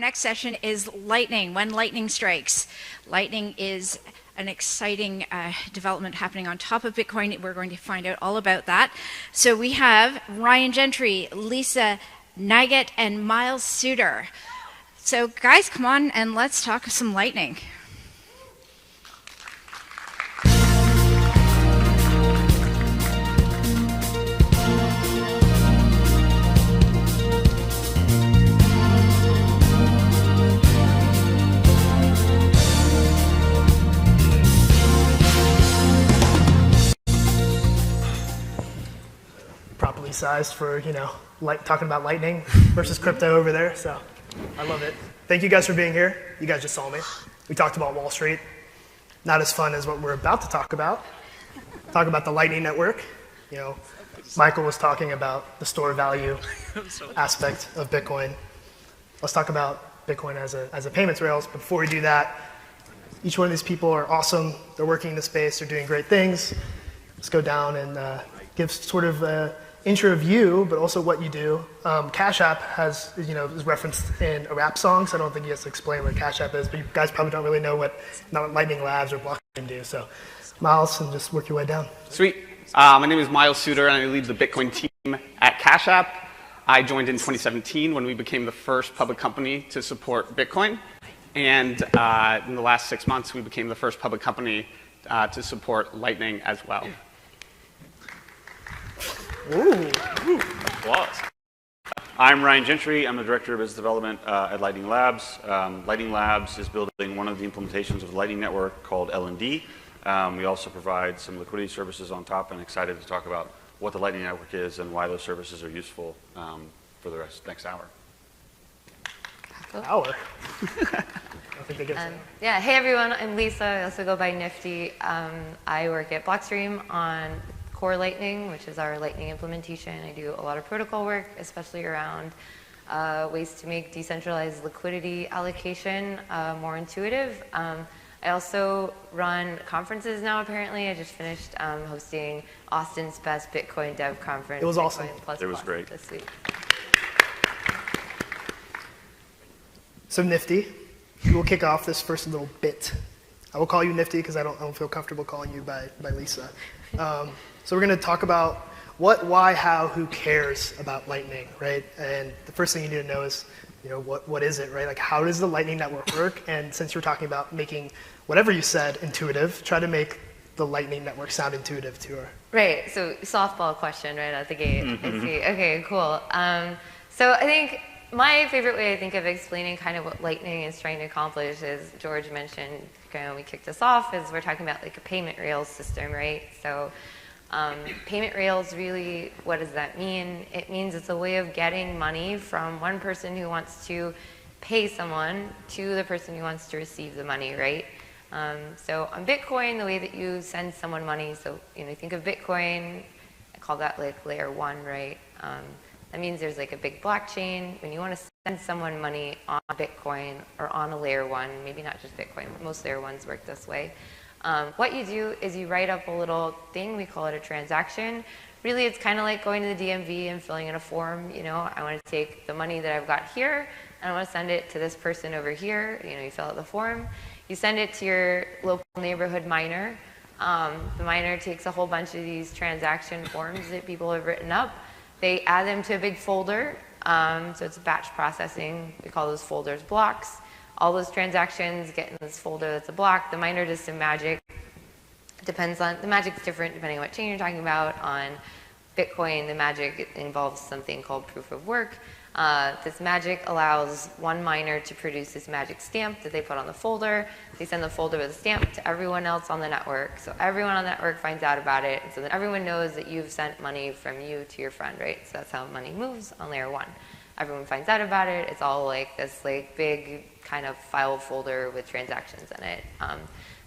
next session is Lightning, when Lightning strikes. Lightning is an exciting development happening on top of Bitcoin. We're going to find out all about that. So we have Ryan Gentry, Lisa Neigut, and Miles Suter. So guys, come on and let's talk some Lightning. Properly sized for, talking about Lightning versus crypto over there. So I love it. Thank you guys for being here. You guys just saw me. We talked about Wall Street. Not as fun as what we're about to talk about. Talk about the Lightning Network. Michael was talking about the store value aspect of Bitcoin. Let's talk about Bitcoin as a payments rails. But before we do that, each one of these people are awesome. They're working in the space. They're doing great things. Let's go down and give sort of an intro of you, but also what you do. Cash App is referenced in a rap song, so I don't think you have to explain what Cash App is, but you guys probably don't really know what Lightning Labs or Blockstream do. So Miles, and just work your way down. Sweet. My name is Miles Suter, and I lead the Bitcoin team at Cash App. I joined in 2017 when we became the first public company to support Bitcoin. And in the last 6 months, we became the first public company to support Lightning as well. Ooh. Applause. I'm Ryan Gentry. I'm the Director of Business Development at Lightning Labs. Lightning Labs is building one of the implementations of the Lightning Network called L&D. We also provide some liquidity services on top, and excited to talk about what the Lightning Network is and why those services are useful for the next hour. Hour? I think they get yeah, hey everyone, I'm Lisa. I also go by Nifty. I work at Blockstream on Core Lightning, which is our Lightning implementation. I do a lot of protocol work, especially around ways to make decentralized liquidity allocation more intuitive. I also run conferences now, apparently. I just finished hosting Austin's Best Bitcoin Dev Conference. It was awesome. It was great. This week. So Nifty, we'll kick off this first little bit. I will call you Nifty because I don't feel comfortable calling you by Lisa. So we're going to talk about what, why, how, who cares about Lightning, right? And the first thing you need to know is, what is it, right? Like, how does the Lightning Network work? And since you're talking about making whatever you said intuitive, try to make the Lightning Network sound intuitive to her. Right. So softball question right out the gate. I see. Okay. Cool. So I think my favorite way I think of explaining kind of what Lightning is trying to accomplish, as George mentioned when we kicked us off, is we're talking about like a payment rails system, right? So payment rails, really, what does that mean? It means it's a way of getting money from one person who wants to pay someone to the person who wants to receive the money, right? So on Bitcoin, the way that you send someone money, so think of Bitcoin, I call that like layer one, right? That means there's like a big blockchain. When you want to send someone money on Bitcoin or on a layer one, maybe not just Bitcoin, but most layer ones work this way. What you do is you write up a little thing, we call it a transaction. Really, it's kind of like going to the DMV and filling in a form. I want to take the money that I've got here, and I want to send it to this person over here. You fill out the form. You send it to your local neighborhood miner. The miner takes a whole bunch of these transaction forms that people have written up. They add them to a big folder. So it's batch processing. We call those folders blocks. All those transactions get in this folder that's a block. The miner does some magic. Depends on, the magic's different depending on what chain you're talking about. On Bitcoin, the magic involves something called proof of work. This magic allows one miner to produce this magic stamp that they put on the folder. They send the folder with a stamp to everyone else on the network. So everyone on the network finds out about it. So then everyone knows that you've sent money from you to your friend, right? So that's how money moves on layer one. Everyone finds out about it. It's all like this big kind of file folder with transactions in it.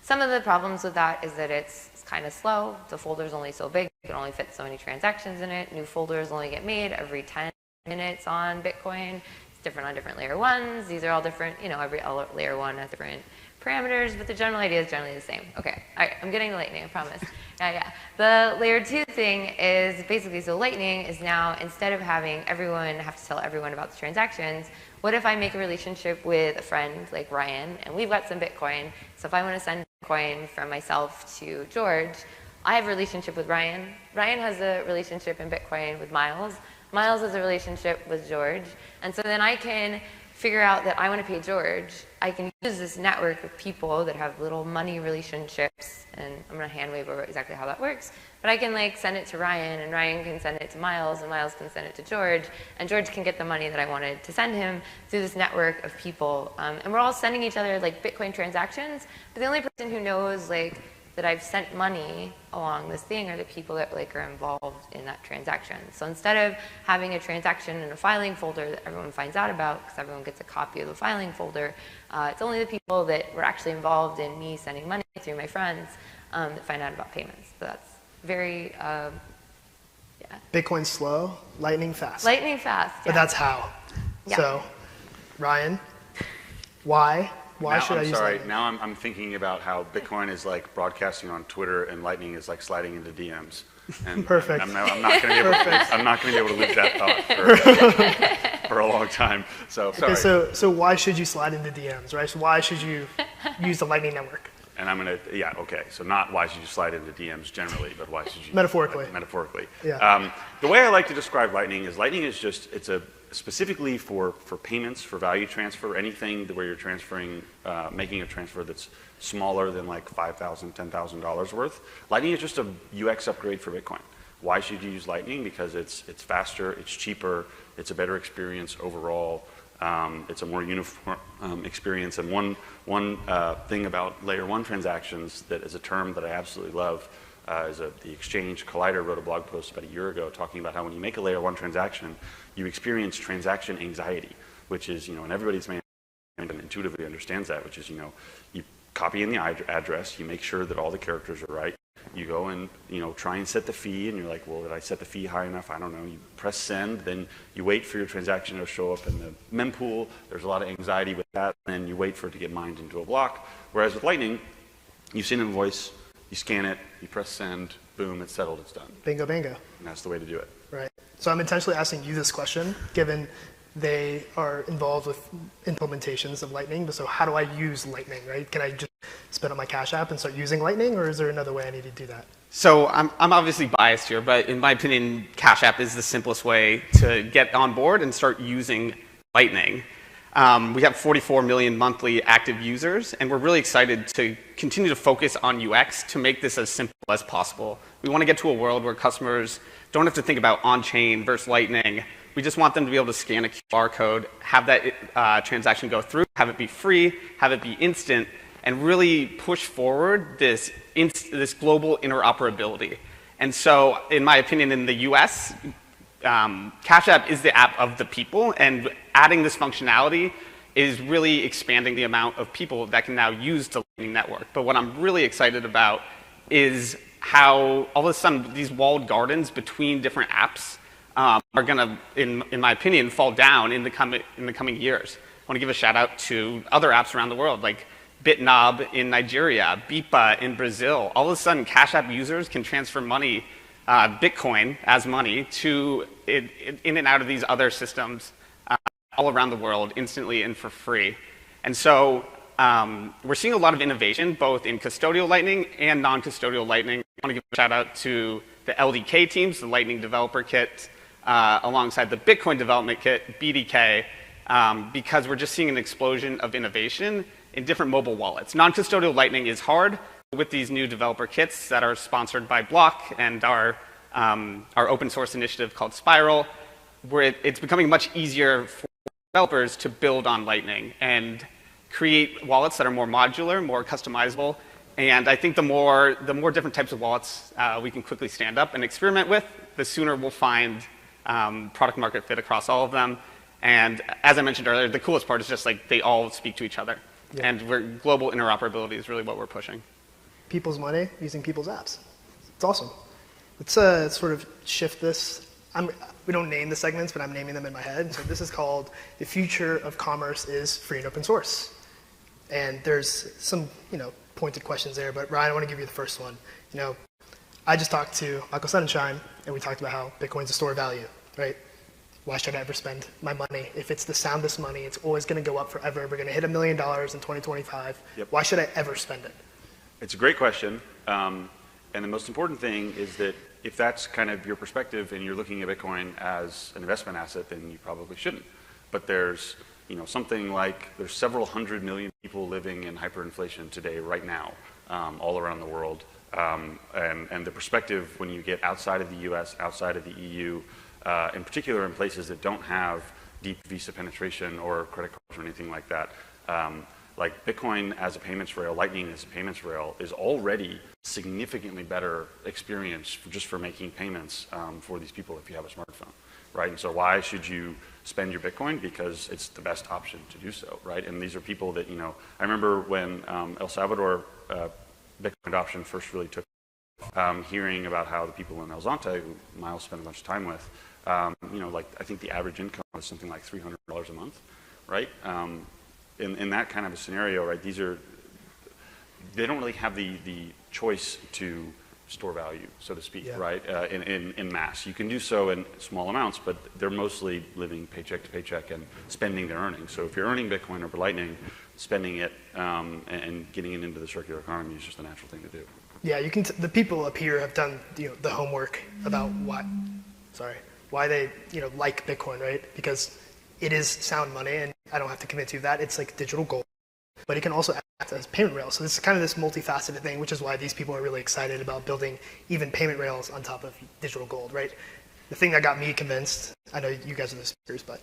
Some of the problems with that is that it's kind of slow. The folder's only so big. You can only fit so many transactions in it. New folders only get made every 10 minutes on Bitcoin. It's different on different layer ones. These are all different, every layer one has different parameters, but the general idea is generally the same. Okay, all right, I'm getting to Lightning, I promise. Yeah. The layer 2 thing is basically, so Lightning is now, instead of having everyone have to tell everyone about the transactions, what if I make a relationship with a friend like Ryan, and we've got some Bitcoin, so if I want to send Bitcoin from myself to George, I have a relationship with Ryan. Ryan has a relationship in Bitcoin with Miles. Miles has a relationship with George. And so then I can figure out that I want to pay George. I can use this network of people that have little money relationships, and I'm going to hand wave over exactly how that works. But I can like send it to Ryan, and Ryan can send it to Miles, and Miles can send it to George, and George can get the money that I wanted to send him through this network of people. And we're all sending each other like Bitcoin transactions, but the only person who knows like that I've sent money along this thing are the people that like are involved in that transaction. So instead of having a transaction in a filing folder that everyone finds out about, because everyone gets a copy of the filing folder, it's only the people that were actually involved in me sending money through my friends that find out about payments. So that's very, yeah. Bitcoin slow, Lightning fast. Lightning fast, yeah. But that's how. Yeah. So, Ryan, why? Why now, should I use sorry, Lightning? now I'm thinking about how Bitcoin is like broadcasting on Twitter and Lightning is like sliding into DMs. And Perfect. I'm not going to be able to lose that thought for a long time. So sorry. Okay, so why should you slide into DMs, right? So why should you use the Lightning Network? And I'm going to, yeah, okay. So not why should you slide into DMs generally, but why should you? Metaphorically. Metaphorically. Yeah. The way I like to describe Lightning is just, it's a specifically for payments, for value transfer, anything where you're transferring, making a transfer that's smaller than like $5,000, $10,000 worth. Lightning is just a UX upgrade for Bitcoin. Why should you use Lightning? Because it's faster, it's cheaper, it's a better experience overall. It's a more uniform experience. And one thing about layer 1 transactions that is a term that I absolutely love is the exchange. Kaloudis wrote a blog post about a year ago talking about how when you make a layer 1 transaction, you experience transaction anxiety, which is, and everybody's intuitively understands that, which is, you copy in the address, you make sure that all the characters are right. You go and, try and set the fee, and you're like, well, did I set the fee high enough? I don't know. You press send, then you wait for your transaction to show up in the mempool. There's a lot of anxiety with that, and you wait for it to get mined into a block. Whereas with Lightning, you send an invoice, you scan it, you press send, boom, it's settled, it's done. Bingo, bingo. And that's the way to do it. Right. So I'm intentionally asking you this question, given they are involved with implementations of Lightning. But so how do I use Lightning, right? Can I just spin up my Cash App and start using Lightning, or is there another way I need to do that? So I'm obviously biased here, but in my opinion, Cash App is the simplest way to get on board and start using Lightning. We have 44 million monthly active users, and we're really excited to continue to focus on UX to make this as simple as possible. We want to get to a world where customers don't have to think about on-chain versus Lightning. We just want them to be able to scan a QR code, have that transaction go through, have it be free, have it be instant, and really push forward this global interoperability. And so, in my opinion, in the US, Cash App is the app of the people, and adding this functionality is really expanding the amount of people that can now use the Lightning Network. But what I'm really excited about is how all of a sudden these walled gardens between different apps are going to, in my opinion, fall down in the coming years. I want to give a shout out to other apps around the world, like BitNob in Nigeria, Bipa in Brazil. All of a sudden, Cash App users can transfer money, Bitcoin as money, to in and out of these other systems all around the world instantly and for free. And so we're seeing a lot of innovation, both in custodial Lightning and non-custodial Lightning. I want to give a shout out to the LDK teams, the Lightning Developer Kit, alongside the Bitcoin Development Kit, BDK, because we're just seeing an explosion of innovation in different mobile wallets. Non-custodial Lightning is hard. With these new developer kits that are sponsored by Block and our open source initiative called Spiral, where it's becoming much easier for developers to build on Lightning and create wallets that are more modular, more customizable. And I think the more different types of wallets we can quickly stand up and experiment with, the sooner we'll find product market fit across all of them. And as I mentioned earlier, the coolest part is just like they all speak to each other. Yeah. And global interoperability is really what we're pushing. People's money using people's apps. It's awesome. Let's sort of shift this. We don't name the segments, but I'm naming them in my head. So this is called The Future of Commerce is Free and Open Source. And there's some, pointed questions there, but Ryan, I want to give you the first one. I just talked to Michael Sunshine, and we talked about how Bitcoin's a store of value, right? Why should I ever spend my money? If it's the soundest money, it's always going to go up forever. We're going to hit $1 million in 2025. Yep. Why should I ever spend it? It's a great question. And the most important thing is that if that's kind of your perspective and you're looking at Bitcoin as an investment asset, then you probably shouldn't. But there's something like there's several hundred million people living in hyperinflation today, right now, all around the world. And the perspective when you get outside of the US, outside of the EU, in particular in places that don't have deep Visa penetration or credit cards or anything like that, like Bitcoin as a payments rail, Lightning as a payments rail is already significantly better experience just for making payments for these people if you have a smartphone, right? And so why should you spend your Bitcoin? Because it's the best option to do so, right? And these are people that, I remember when El Salvador Bitcoin adoption first really took, hearing about how the people in El Zonte, who Miles spent a bunch of time with, I think the average income was something like $300 a month, right? In that kind of a scenario, right, they don't really have the choice to store value, so to speak, yeah. right, in mass. You can do so in small amounts, but they're mostly living paycheck to paycheck and spending their earnings. So if you're earning Bitcoin over Lightning, spending it and getting it into the circular economy is just a natural thing to do. Yeah, the people up here have done the homework about why they like Bitcoin, right? Because it is sound money, and I don't have to convince you of that. It's like digital gold, but it can also act as payment rail. So this is kind of this multifaceted thing, which is why these people are really excited about building even payment rails on top of digital gold, right? The thing that got me convinced, I know you guys are the speakers, but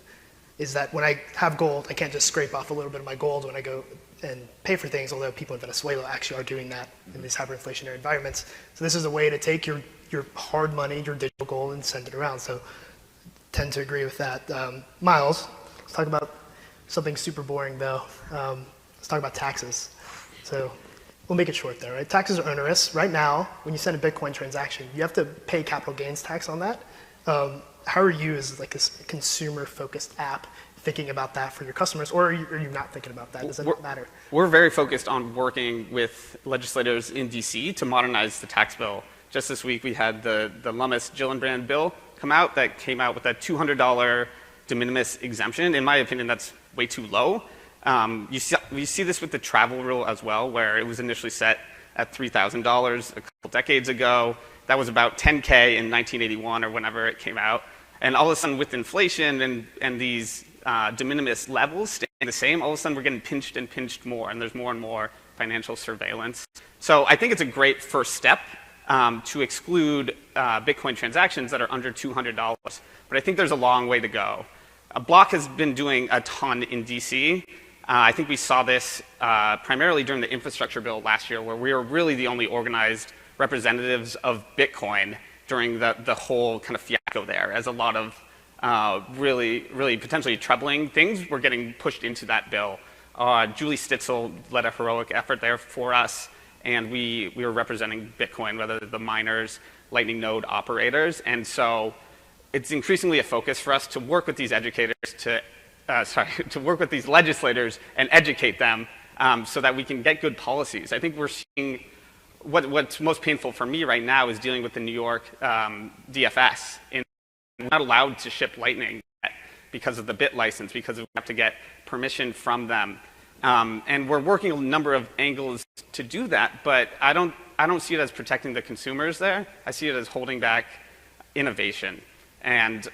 is that when I have gold, I can't just scrape off a little bit of my gold when I go and pay for things, although people in Venezuela actually are doing that in these hyperinflationary environments. So this is a way to take your hard money, your digital gold, and send it around. So tend to agree with that. Miles, let's talk about something super boring though. Let's talk about taxes. So we'll make it short there, right? Taxes are onerous. Right now, when you send a Bitcoin transaction, you have to pay capital gains tax on that. How are you as like a consumer-focused app thinking about that for your customers, or are you not thinking about that? Does it not matter? We're very focused on working with legislators in DC to modernize the tax bill. Just this week, we had the Lummis-Gillibrand bill come out that came out with a $200 de minimis exemption. In my opinion, that's way too low. You see this with the travel rule as well, where it was initially set at $3,000 a couple decades ago. That was about $10K in 1981 or whenever it came out. And all of a sudden, with inflation and these de minimis levels staying the same, all of a sudden we're getting pinched and pinched more, and there's more and more financial surveillance. So I think it's a great first step to exclude Bitcoin transactions that are under $200. But I think there's a long way to go. Block has been doing a ton in DC. I think we saw this primarily during the infrastructure bill last year, where we were really the only organized representatives of Bitcoin during the whole kind of fiasco there, as a lot of really potentially troubling things were getting pushed into that bill. Julie Stitzel led a heroic effort there for us, and we were representing Bitcoin, whether the miners, Lightning node operators, and so it's increasingly a focus for us to work with these educators to work with these legislators and educate them so that we can get good policies. I think we're seeing what's most painful for me right now is dealing with the New York DFS. We're not allowed to ship Lightning yet because of the bit license, because we have to get permission from them. And we're working a number of angles to do that, but I don't see it as protecting the consumers there. I see it as holding back innovation. And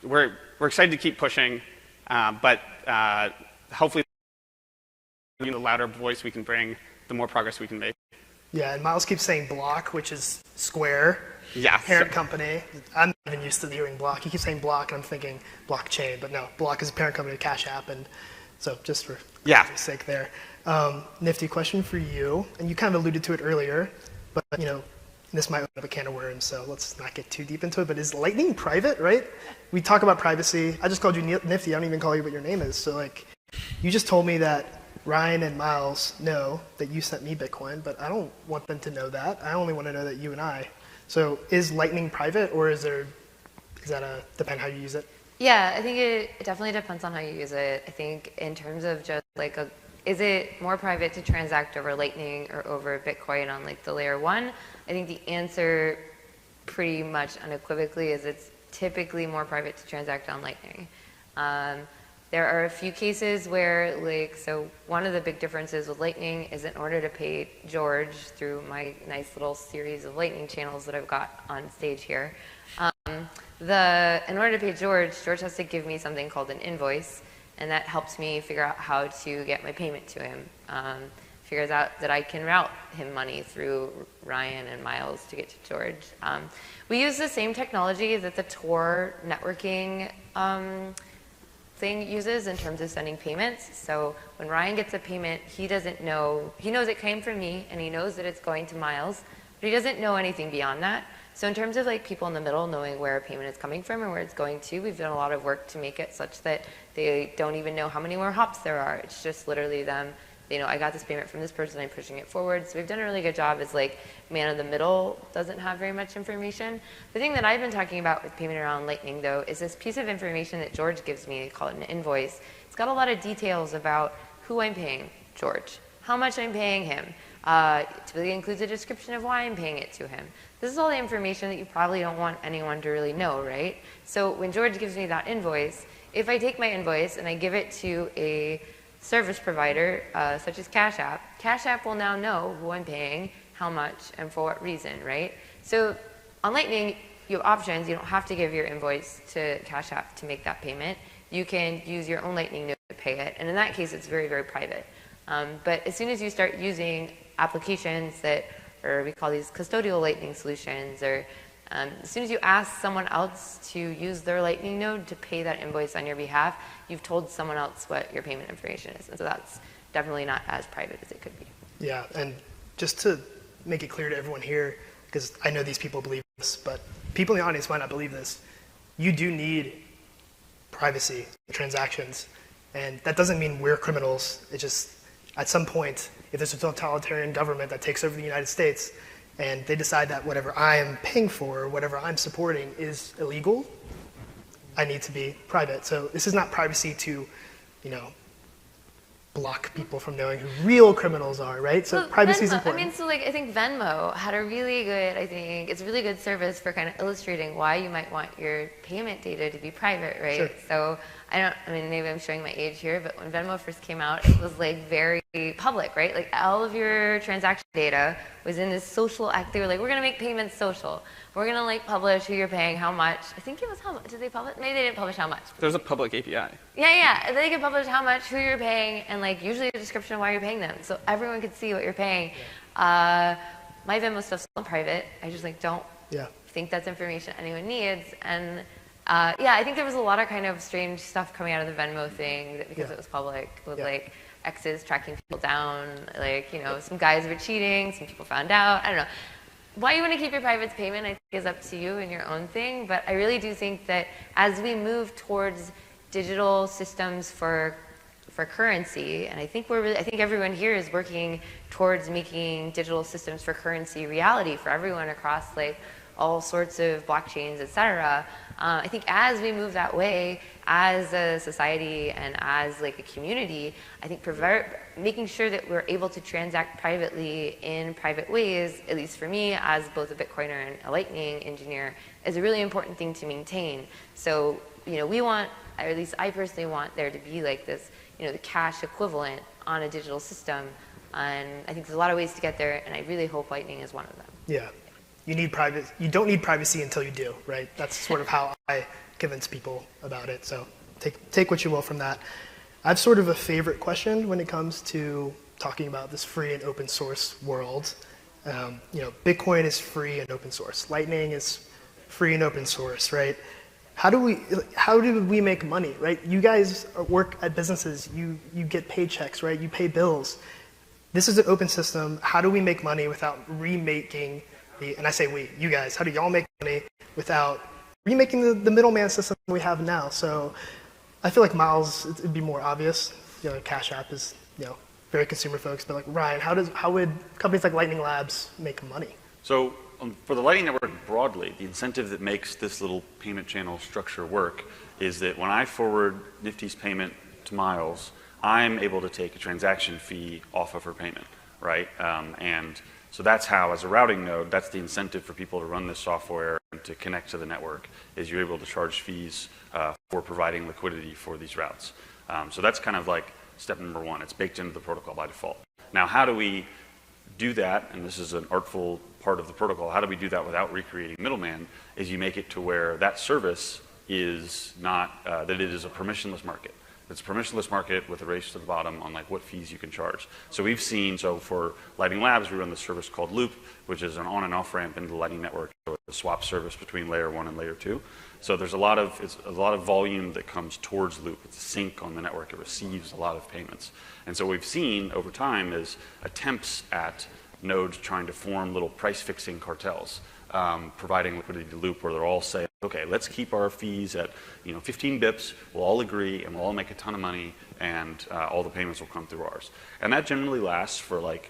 we're excited to keep pushing, but hopefully the louder voice we can bring, the more progress we can make. Yeah, and Miles keeps saying Block, which is Square, yeah, parent company. I'm not even used to hearing Block. He keeps saying Block, and I'm thinking blockchain, but no, Block is a parent company of Cash App, and so just for sake there. Nifty question for you, and you kind of alluded to it earlier, but this might open up a can of worms, so let's not get too deep into it, but is Lightning private, right? We talk about privacy. I just called you Nifty. I don't even call you what your name is. So you just told me that Ryan and Miles know that you sent me Bitcoin, but I don't want them to know that. I only want to know that you and I. So is Lightning private, or does that depend how you use it? Yeah, I think it definitely depends on how you use it. I think in terms of just like a is it more private to transact over Lightning or over Bitcoin on like the layer 1? I think the answer pretty much unequivocally is it's typically more private to transact on Lightning. There are a few cases where, like, so one of the big differences with Lightning is in order to pay George through my nice little series of Lightning channels that I've got on stage here, in order to pay George has to give me something called an invoice, and that helps me figure out how to get my payment to him. Figures out that I can route him money through Ryan and Miles to get to George. We use the same technology that the Tor networking thing uses in terms of sending payments. So when Ryan gets a payment, he doesn't know, he knows it came from me and he knows that it's going to Miles, but he doesn't know anything beyond that. So in terms of like people in the middle knowing where a payment is coming from and where it's going to, we've done a lot of work to make it such that they don't even know how many more hops there are. It's just literally them, you know, I got this payment from this person, I'm pushing it forward. So we've done a really good job as like man in the middle doesn't have very much information. The thing that I've been talking about with payment around Lightning though is this piece of information that George gives me, they call it an invoice. It's got a lot of details about who I'm paying George, how much I'm paying him. It typically includes a description of why I'm paying it to him. This is all the information that you probably don't want anyone to really know, right? So when George gives me that invoice, if I take my invoice and I give it to a service provider, such as Cash App will now know who I'm paying, how much, and for what reason, right? So on Lightning, you have options. You don't have to give your invoice to Cash App to make that payment. You can use your own Lightning node to pay it, and in that case, it's very, very private. But as soon as you start using applications that, or we call these custodial Lightning solutions, or as soon as you ask someone else to use their Lightning node to pay that invoice on your behalf, you've told someone else what your payment information is. And so that's definitely not as private as it could be. Yeah, and just to make it clear to everyone here, because I know these people believe this, but people in the audience might not believe this, you do need privacy in transactions. And that doesn't mean we're criminals. It just, at some point, if there's a totalitarian government that takes over the United States and they decide that whatever I am paying for, whatever I'm supporting is illegal, I need to be private. So this is not privacy to, you know, block people from knowing who real criminals are, right? So privacy is important. I mean, so like I think Venmo had a really good, it's a really good service for kind of illustrating why you might want your payment data to be private, right? Sure. So maybe I'm showing my age here, but when Venmo first came out, it was like very public, right? Like all of your transaction data was in this social act. They were like, we're going to make payments social. We're going to like publish who you're paying, how much. I think it was how much. Did they publish? Maybe they didn't publish how much. There's a public API. Yeah. They could publish how much, who you're paying, and like usually a description of why you're paying them. So everyone could see what you're paying. My Venmo stuff's still private. I just like don't think that's information anyone needs. And I think there was a lot of kind of strange stuff coming out of the Venmo thing that because it was public with like exes tracking people down, like, you know, some guys were cheating, some people found out. I don't know. Why you want to keep your private payment, I think, is up to you and your own thing. But I really do think that as we move towards digital systems for currency, and I think everyone here is working towards making digital systems for currency reality for everyone across like all sorts of blockchains, et cetera. I think as we move that way, as a society and as like a community, I think making sure that we're able to transact privately in private ways, at least for me as both a Bitcoiner and a Lightning engineer, is a really important thing to maintain. So, you know, we want, or at least I personally want there to be like this, you know, the cash equivalent on a digital system. And I think there's a lot of ways to get there, and I really hope Lightning is one of them. Yeah. You don't need privacy until you do, right? That's sort of how I convince people about it. So take what you will from that. I have sort of a favorite question when it comes to talking about this free and open source world. You know, Bitcoin is free and open source. Lightning is free and open source, right? How do we make money, right? You guys work at businesses. You get paychecks, right? You pay bills. This is an open system. How do we make money without remaking and I say we, you guys, how do y'all make money without remaking the middleman system we have now? So I feel like Miles, it'd be more obvious. You know, Cash App is, you know, very consumer focused, but like Ryan, how would companies like Lightning Labs make money? So for the Lightning Network broadly, the incentive that makes this little payment channel structure work is that when I forward Nifty's payment to Miles, I'm able to take a transaction fee off of her payment, right? And so that's how, as a routing node, that's the incentive for people to run this software and to connect to the network, is you're able to charge fees for providing liquidity for these routes. So that's kind of like step number one. It's baked into the protocol by default. Now, how do we do that? And this is an artful part of the protocol. How do we do that without recreating middleman? Is you make it to where that service is not, that it is a permissionless market. It's a permissionless market with a race to the bottom on like what fees you can charge. So we've seen, so for Lightning Labs, we run this service called Loop, which is an on and off ramp into the Lightning Network, so a swap service between layer 1 and layer 2. So there's a lot of volume that comes towards Loop. It's a sink on the network. It receives a lot of payments. And so what we've seen over time is attempts at nodes trying to form little price fixing cartels, providing liquidity to Loop, where they're all saying, okay, let's keep our fees at 15 bips, we'll all agree, and we'll all make a ton of money, and all the payments will come through ours. And that generally lasts for like,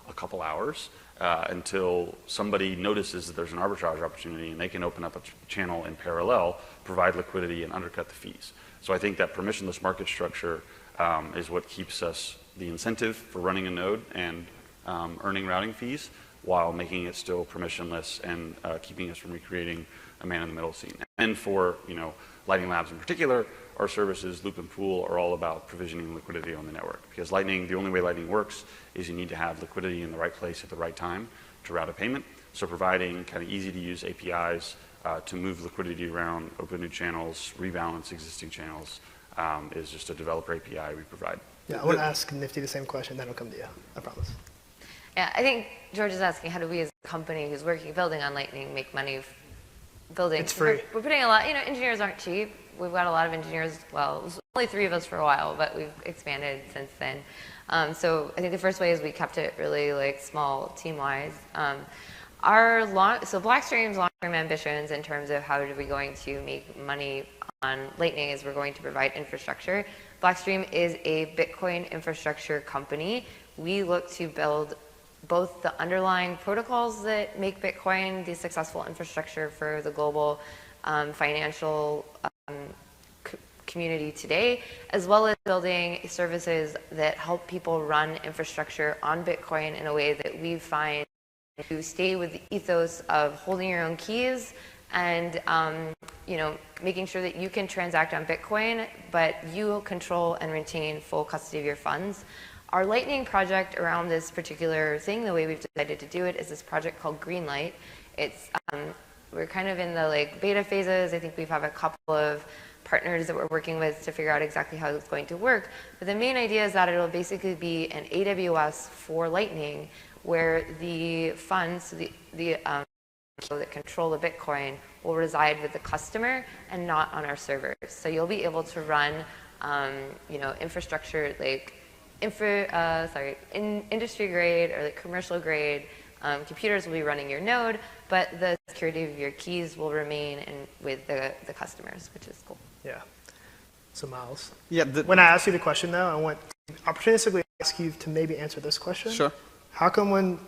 a couple hours until somebody notices that there's an arbitrage opportunity and they can open up a channel in parallel, provide liquidity, and undercut the fees. So I think that permissionless market structure is what keeps us the incentive for running a node and earning routing fees, while making it still permissionless and keeping us from recreating a man-in-the-middle scene. And for Lightning Labs in particular, our services, Loop and Pool, are all about provisioning liquidity on the network. Because Lightning, the only way Lightning works is you need to have liquidity in the right place at the right time to route a payment. So providing kind of easy-to-use APIs to move liquidity around, open new channels, rebalance existing channels is just a developer API we provide. Yeah, I want to ask Nifty the same question, then I'll come to you. I promise. Yeah, I think George is asking, how do we as a company who's building on Lightning make money building? It's free. We're putting a lot, engineers aren't cheap. We've got a lot of engineers, well, it was only 3 of us for a while, but we've expanded since then. So I think the first way is we kept it really like small team-wise. So Blockstream's long-term ambitions in terms of how are we going to make money on Lightning is we're going to provide infrastructure. Blockstream is a Bitcoin infrastructure company. We look to build both the underlying protocols that make Bitcoin the successful infrastructure for the global financial community today, as well as building services that help people run infrastructure on Bitcoin in a way that we find to stay with the ethos of holding your own keys and making sure that you can transact on Bitcoin, but you control and retain full custody of your funds. Our Lightning project around this particular thing, the way we've decided to do it, is this project called Greenlight. It's we're kind of in the beta phases. I think we have a couple of partners that we're working with to figure out exactly how it's going to work. But the main idea is that it'll basically be an AWS for Lightning, where the funds, that control the Bitcoin, will reside with the customer and not on our servers. So you'll be able to run, infrastructure industry grade or commercial grade. Computers will be running your node, but the security of your keys will remain with the customers, which is cool. Yeah. So Miles, Yeah. when I ask you the question though, I want to opportunistically ask you to maybe answer this question. Sure. How come when,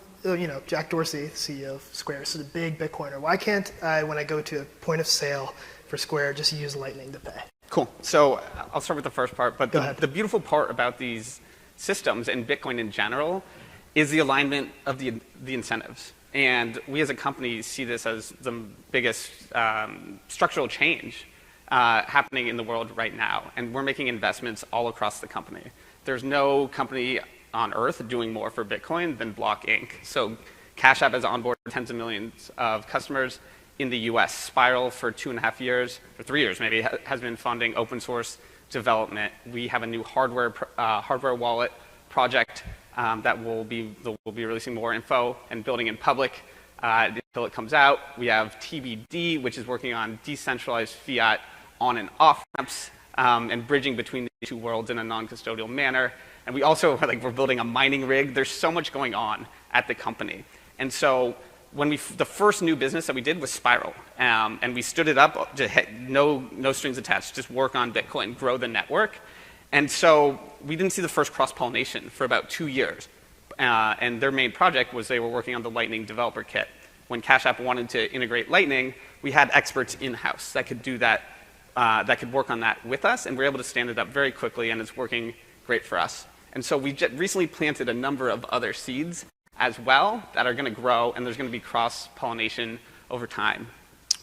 Jack Dorsey, CEO of Square, is a big Bitcoiner, why can't I, when I go to a point of sale for Square, just use Lightning to pay? Cool. So I'll start with the first part. But Go ahead. the beautiful part about these systems and Bitcoin in general is the alignment of the incentives. And we as a company see this as the biggest structural change happening in the world right now. And we're making investments all across the company. There's no company on earth doing more for Bitcoin than Block Inc. So Cash App has onboarded tens of millions of customers in the US. Spiral for 2.5 years, or 3 years maybe, has been funding open source development. We have a new hardware wallet project that we'll be releasing more info and building in public until it comes out. We have TBD, which is working on decentralized fiat on and off ramps and bridging between the two worlds in a non-custodial manner. And we also we're building a mining rig. There's so much going on at the company. And so when the first new business that we did was Spiral, and we stood it up, no strings attached, just work on Bitcoin, grow the network. And so we didn't see the first cross-pollination for about 2 years. And their main project was they were working on the Lightning developer kit. When Cash App wanted to integrate Lightning, we had experts in-house that could do that, that could work on that with us, and we were able to stand it up very quickly, and it's working great for us. And so we recently planted a number of other seeds as well that are going to grow, and there's going to be cross-pollination over time.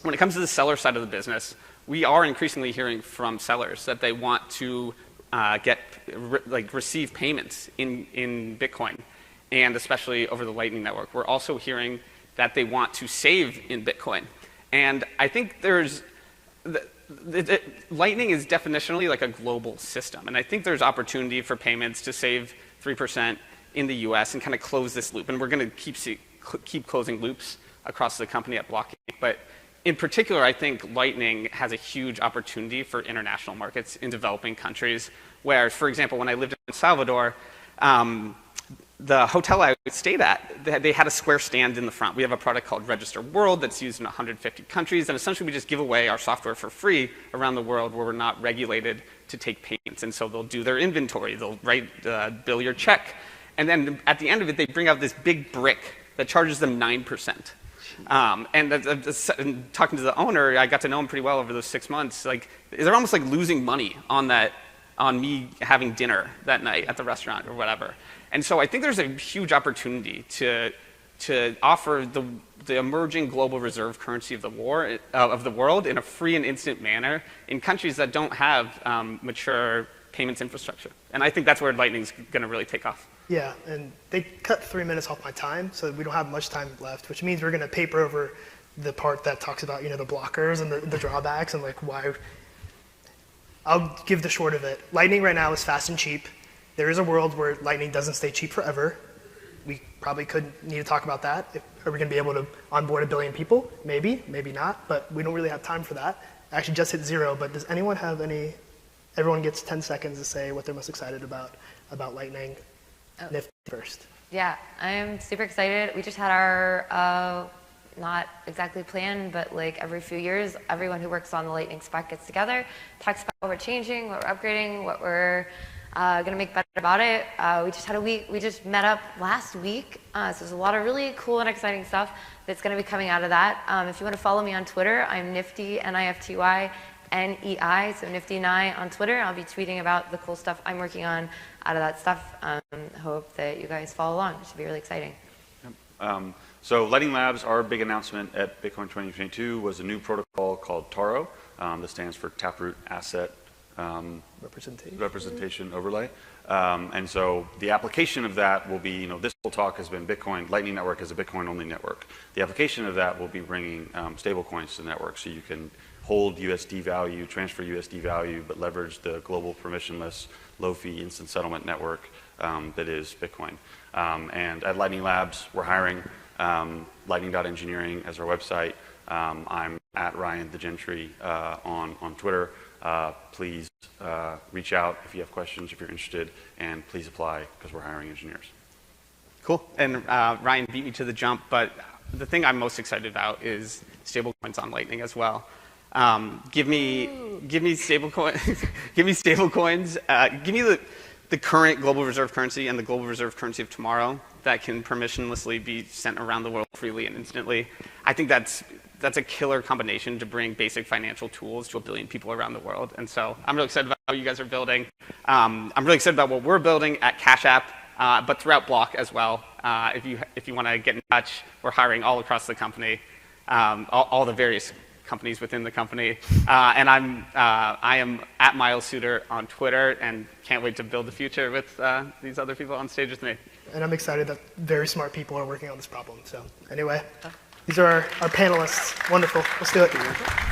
When it comes to the seller side of the business, we are increasingly hearing from sellers that they want to receive payments in Bitcoin, and especially over the Lightning Network. We're also hearing that they want to save in Bitcoin. And I think Lightning is definitionally like a global system. And I think there's opportunity for payments to save 3% in the US and kind of close this loop. And we're going to keep closing loops across the company at Blockstream. But in particular, I think Lightning has a huge opportunity for international markets in developing countries where, for example, when I lived in El Salvador, the hotel I stayed at, they had a Square stand in the front. We have a product called Register World that's used in 150 countries, and essentially we just give away our software for free around the world where we're not regulated to take payments. And so they'll do their inventory, they'll bill your check, and then at the end of it, they bring out this big brick that charges them 9%. And talking to the owner, I got to know him pretty well over those 6 months. Like, they're almost like losing money on me having dinner that night at the restaurant or whatever. And so I think there's a huge opportunity to offer the emerging global reserve currency of the world in a free and instant manner in countries that don't have mature payments infrastructure. And I think that's where Lightning's going to really take off. Yeah, and they cut 3 minutes off my time, so we don't have much time left, which means we're going to paper over the part that talks about, the blockers and the drawbacks and like why. I'll give the short of it. Lightning right now is fast and cheap. There is a world where Lightning doesn't stay cheap forever. We probably need to talk about that. Are we going to be able to onboard 1 billion people? Maybe, maybe not, but we don't really have time for that. I actually just hit 0, but does anyone have any? Everyone gets 10 seconds to say what they're most excited about Lightning. Nifty first. Yeah, I'm super excited. We just had our, not exactly planned, but like every few years, everyone who works on the Lightning spec gets together, talks about what we're changing, what we're upgrading, what we're going to make better about it. We just had a week, we just met up last week, so there's a lot of really cool and exciting stuff that's going to be coming out of that. If you want to follow me on Twitter, I'm Nifty, NIFTY-NEI, so Nifty9 on Twitter. I'll be tweeting about the cool stuff I'm working on out of that stuff. Hope that you guys follow along. It should be really exciting. Yep. So Lightning Labs, our big announcement at Bitcoin 2022 was a new protocol called Taro that stands for Taproot Asset Representation Overlay. And so the application of that will be, this whole talk has been Bitcoin, Lightning Network is a Bitcoin-only network. The application of that will be bringing stable coins to the network, so you can hold USD value, transfer USD value, but leverage the global permissionless, low-fee instant settlement network that is Bitcoin. And at Lightning Labs, we're hiring lightning.engineering as our website. I'm at Ryan the Gentry on Twitter. Please reach out if you have questions, if you're interested, and please apply because we're hiring engineers. Cool. And Ryan beat me to the jump, but the thing I'm most excited about is stablecoins on Lightning as well. Give me stablecoins. Give me stablecoins. Give me the current global reserve currency and the global reserve currency of tomorrow that can permissionlessly be sent around the world freely and instantly. I think that's a killer combination to bring basic financial tools to 1 billion people around the world. And so I'm really excited about what you guys are building. I'm really excited about what we're building at Cash App, but throughout Block as well. If you want to get in touch, we're hiring all across the company, all the various companies within the company. And I am at Miles Suter on Twitter and can't wait to build the future with these other people on stage with me. And I'm excited that very smart people are working on this problem. So anyway, these are our panelists. Wonderful. Let's do it.